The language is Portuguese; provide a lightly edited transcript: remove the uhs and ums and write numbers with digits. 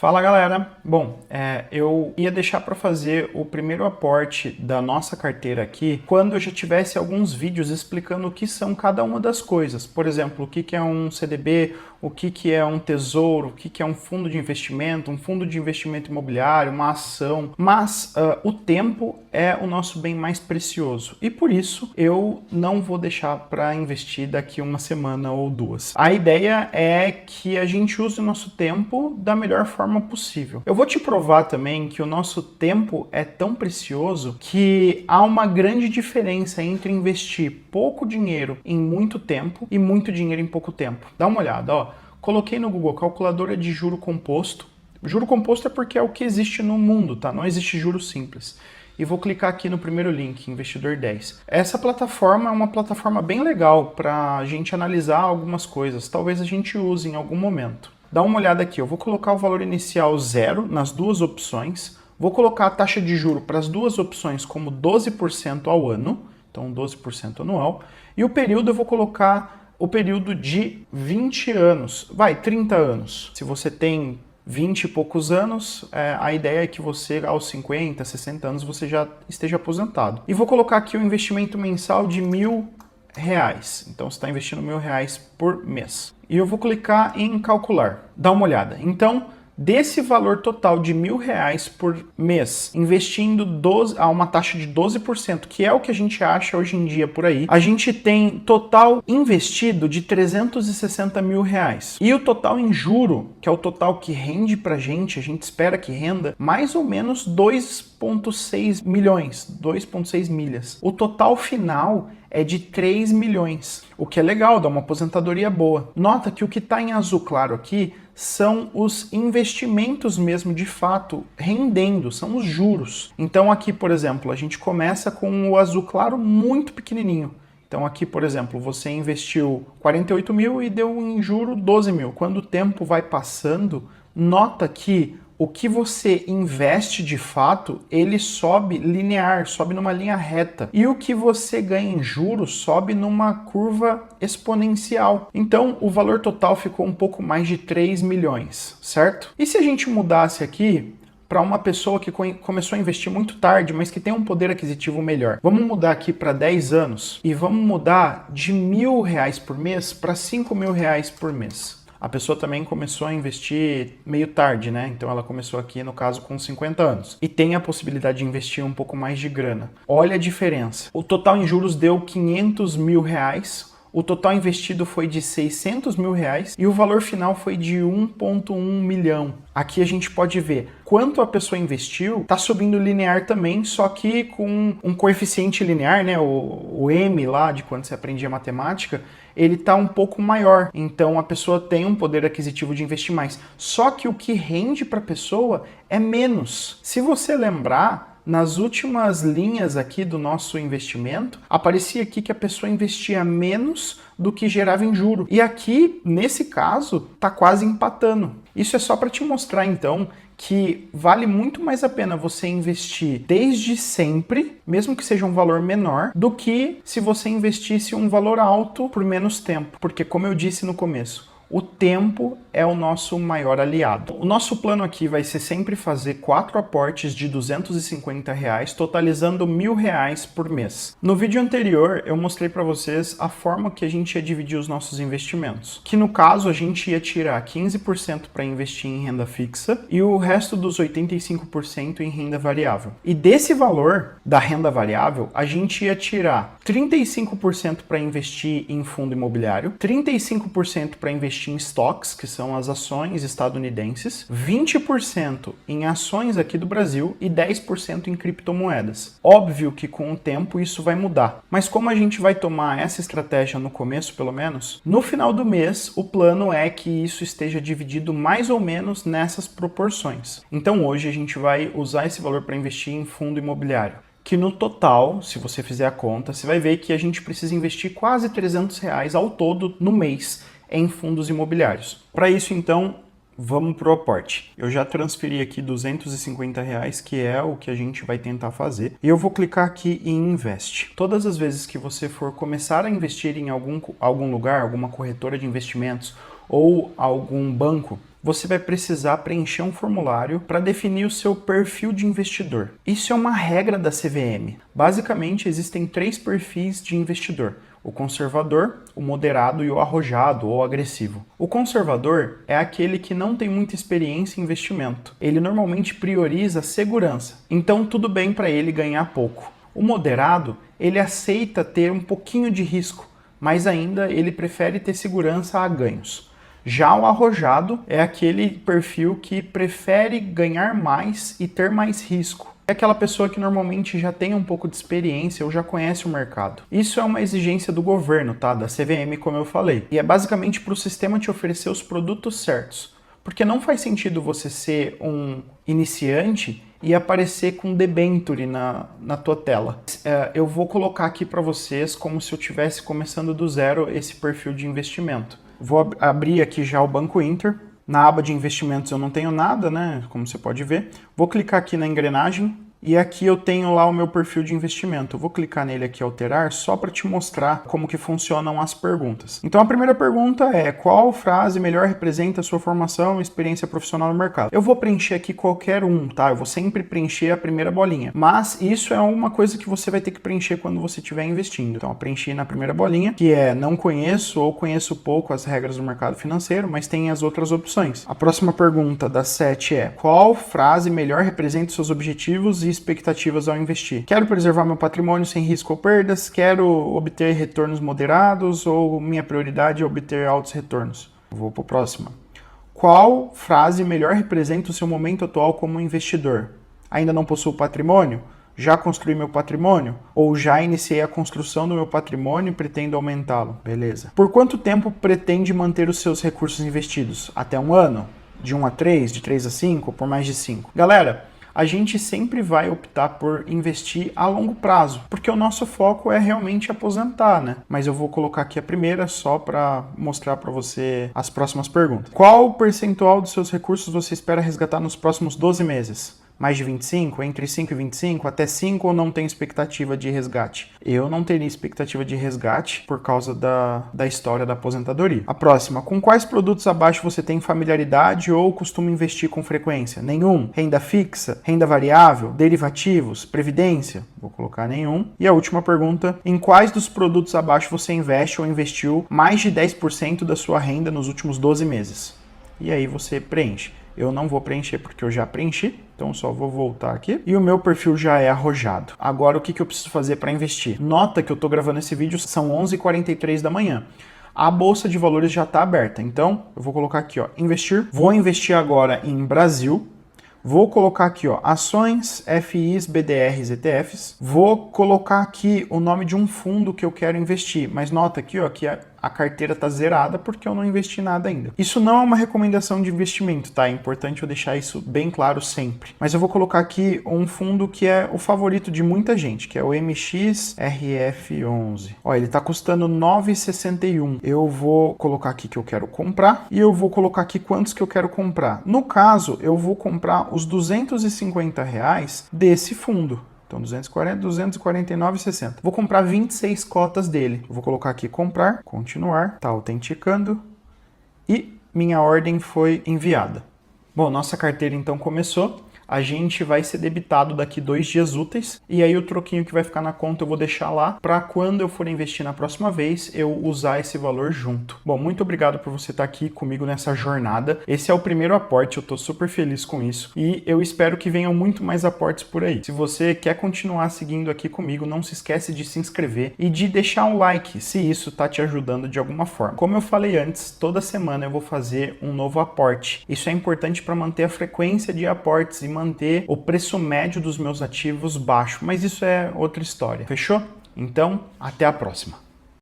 Fala galera! Bom, eu ia deixar para fazer o primeiro aporte da nossa carteira aqui quando eu já tivesse alguns vídeos explicando o que são cada uma das coisas. Por exemplo, o que é um CDB, o que é um tesouro, o que é um fundo de investimento, um fundo de investimento imobiliário, uma ação. Mas o tempo é o nosso bem mais precioso e por isso eu não vou deixar para investir daqui uma semana ou duas. A ideia é que a gente use o nosso tempo da melhor forma possível. Eu vou te provar também que o nosso tempo é tão precioso que há uma grande diferença entre investir pouco dinheiro em muito tempo e muito dinheiro em pouco tempo. Dá uma olhada, ó. Coloquei no Google calculadora de juro composto. Juro composto é porque é o que existe no mundo, tá? Não existe juro simples. E vou clicar aqui no primeiro link, Investidor 10. Essa plataforma é uma plataforma bem legal para a gente analisar algumas coisas. Talvez a gente use em algum momento. Dá uma olhada aqui, eu vou colocar o valor inicial 0 nas duas opções. Vou colocar a taxa de juro para as duas opções como 12% ao ano. Então 12% anual. E o período eu vou colocar o período de 20 anos. Vai, 30 anos. Se você tem 20 e poucos anos, a ideia é que você aos 50, 60 anos você já esteja aposentado. E vou colocar aqui o investimento mensal de R$1.000. Então você está investindo R$1.000 por mês. E eu vou clicar em calcular. Dá uma olhada. Então, desse valor total de R$1.000 por mês, investindo a uma taxa de 12%, que é o que a gente acha hoje em dia por aí, a gente tem total investido de R$360 mil. E o total em juro, que é o total que rende pra gente, a gente espera que renda mais ou menos 2,6 milhões, 2,6 milhas. O total final é de 3 milhões, o que é legal, dá uma aposentadoria boa. Nota que o que está em azul claro aqui são os investimentos mesmo de fato rendendo, são os juros. Então aqui, por exemplo, a gente começa com o azul claro muito pequenininho. Então aqui, por exemplo, você investiu 48 mil e deu em juro 12 mil. Quando o tempo vai passando, nota que o que você investe de fato, ele sobe linear, sobe numa linha reta. E o que você ganha em juros sobe numa curva exponencial. Então, o valor total ficou um pouco mais de 3 milhões, certo? E se a gente mudasse aqui para uma pessoa que começou a investir muito tarde, mas que tem um poder aquisitivo melhor? Vamos mudar aqui para 10 anos e vamos mudar de R$1.000 por mês para R$5.000 por mês. A pessoa também começou a investir meio tarde, né? Então ela começou aqui, no caso, com 50 anos. E tem a possibilidade de investir um pouco mais de grana. Olha a diferença. O total em juros deu R$500 mil. O total investido foi de R$600 mil e o valor final foi de 1,1 milhão. Aqui a gente pode ver quanto a pessoa investiu, está subindo linear também, só que com um coeficiente linear, né? O M lá de quando você aprendia matemática, ele está um pouco maior. Então a pessoa tem um poder aquisitivo de investir mais. Só que o que rende para a pessoa é menos. Se você lembrar, nas últimas linhas aqui do nosso investimento, aparecia aqui que a pessoa investia menos do que gerava em juro. E aqui, nesse caso, está quase empatando. Isso é só para te mostrar, então, que vale muito mais a pena você investir desde sempre, mesmo que seja um valor menor, do que se você investisse um valor alto por menos tempo. Porque, como eu disse no começo, o tempo é o nosso maior aliado. O nosso plano aqui vai ser sempre fazer 4 aportes de R$250, totalizando R$1.000 por mês. No vídeo anterior, eu mostrei para vocês a forma que a gente ia dividir os nossos investimentos. Que no caso, a gente ia tirar 15% para investir em renda fixa e o resto dos 85% em renda variável. E desse valor da renda variável, a gente ia tirar 35% para investir em fundo imobiliário, 35% para investir em stocks, que são as ações estadunidenses, 20% em ações aqui do Brasil e 10% em criptomoedas. Óbvio que com o tempo isso vai mudar, mas como a gente vai tomar essa estratégia no começo, pelo menos, no final do mês o plano é que isso esteja dividido mais ou menos nessas proporções. Então hoje a gente vai usar esse valor para investir em fundo imobiliário, que no total, se você fizer a conta, você vai ver que a gente precisa investir quase R$300 ao todo no mês em fundos imobiliários. Para isso, então, vamos para o aporte. Eu já transferi aqui R$250, que é o que a gente vai tentar fazer. E eu vou clicar aqui em Invest. Todas as vezes que você for começar a investir em algum lugar, alguma corretora de investimentos ou algum banco, você vai precisar preencher um formulário para definir o seu perfil de investidor. Isso é uma regra da CVM. Basicamente, existem 3 perfis de investidor: o conservador, o moderado e o arrojado ou agressivo. O conservador é aquele que não tem muita experiência em investimento. Ele normalmente prioriza a segurança, então tudo bem para ele ganhar pouco. O moderado, ele aceita ter um pouquinho de risco, mas ainda ele prefere ter segurança a ganhos. Já o arrojado é aquele perfil que prefere ganhar mais e ter mais risco. É aquela pessoa que normalmente já tem um pouco de experiência ou já conhece o mercado. Isso é uma exigência do governo, tá? Da CVM, como eu falei. E é basicamente para o sistema te oferecer os produtos certos. Porque não faz sentido você ser um iniciante e aparecer com debenture na tua tela. Eu vou colocar aqui para vocês como se eu estivesse começando do zero esse perfil de investimento. Vou abrir aqui já o Banco Inter. Na aba de investimentos eu não tenho nada, né? Como você pode ver. Vou clicar aqui na engrenagem e aqui eu tenho lá o meu perfil de investimento. Eu vou clicar nele aqui, alterar, só para te mostrar como que funcionam as perguntas. Então a primeira pergunta é: qual frase melhor representa a sua formação e experiência profissional no mercado? Eu vou preencher aqui qualquer um, tá? Eu vou sempre preencher a primeira bolinha. Mas isso é uma coisa que você vai ter que preencher quando você estiver investindo. Então eu preenchi na primeira bolinha, que é não conheço ou conheço pouco as regras do mercado financeiro, mas tem as outras opções. A próxima pergunta, da 7, é: qual frase melhor representa os seus objetivos e expectativas ao investir? Quero preservar meu patrimônio sem risco ou perdas, quero obter retornos moderados ou minha prioridade é obter altos retornos? Vou para a próxima. Qual frase melhor representa o seu momento atual como investidor? Ainda não possuo patrimônio? Já construí meu patrimônio? Ou já iniciei a construção do meu patrimônio e pretendo aumentá-lo? Beleza. Por quanto tempo pretende manter os seus recursos investidos? Até 1 ano? De 1 a 3? De 3 a 5? Ou por mais de 5? Galera, a gente sempre vai optar por investir a longo prazo, porque o nosso foco é realmente aposentar, né? Mas eu vou colocar aqui a primeira só para mostrar para você as próximas perguntas. Qual o percentual dos seus recursos você espera resgatar nos próximos 12 meses? Mais de 25? Entre 5 e 25? Até 5 ou não tem expectativa de resgate? Eu não teria expectativa de resgate por causa da história da aposentadoria. A próxima. Com quais produtos abaixo você tem familiaridade ou costuma investir com frequência? Nenhum. Renda fixa? Renda variável? Derivativos? Previdência? Vou colocar nenhum. E a última pergunta. Em quais dos produtos abaixo você investe ou investiu mais de 10% da sua renda nos últimos 12 meses? E aí você preenche. Eu não vou preencher porque eu já preenchi, então só vou voltar aqui. E o meu perfil já é arrojado. Agora o que eu preciso fazer para investir? Nota que eu estou gravando esse vídeo, são 11h43 da manhã. A bolsa de valores já está aberta, então eu vou colocar aqui, ó, investir. Vou investir agora em Brasil. Vou colocar aqui, ó, ações, FIs, BDRs, ETFs. Vou colocar aqui o nome de um fundo que eu quero investir, mas nota aqui, ó, que a carteira está zerada porque eu não investi nada ainda. Isso não é uma recomendação de investimento, tá? É importante eu deixar isso bem claro sempre. Mas eu vou colocar aqui um fundo que é o favorito de muita gente, que é o MXRF11. Ó, ele está custando R$ 9,61. Eu vou colocar aqui que eu quero comprar e eu vou colocar aqui quantos que eu quero comprar. No caso, eu vou comprar os R$250 desse fundo. Então, 240, 249,60. Vou comprar 26 cotas dele. Vou colocar aqui comprar, continuar, tá autenticando e minha ordem foi enviada. Bom, nossa carteira então começou. A gente vai ser debitado daqui 2 dias úteis e aí o troquinho que vai ficar na conta eu vou deixar lá para quando eu for investir na próxima vez eu usar esse valor junto. Bom, muito obrigado por você estar aqui comigo nessa jornada. Esse é o primeiro aporte, eu tô super feliz com isso e eu espero que venham muito mais aportes por aí. Se você quer continuar seguindo aqui comigo, não se esquece de se inscrever e de deixar um like se isso tá te ajudando de alguma forma. Como eu falei antes, toda semana eu vou fazer um novo aporte. Isso é importante para manter a frequência de aportes e manter o preço médio dos meus ativos baixo, mas isso é outra história. Fechou? Então, até a próxima.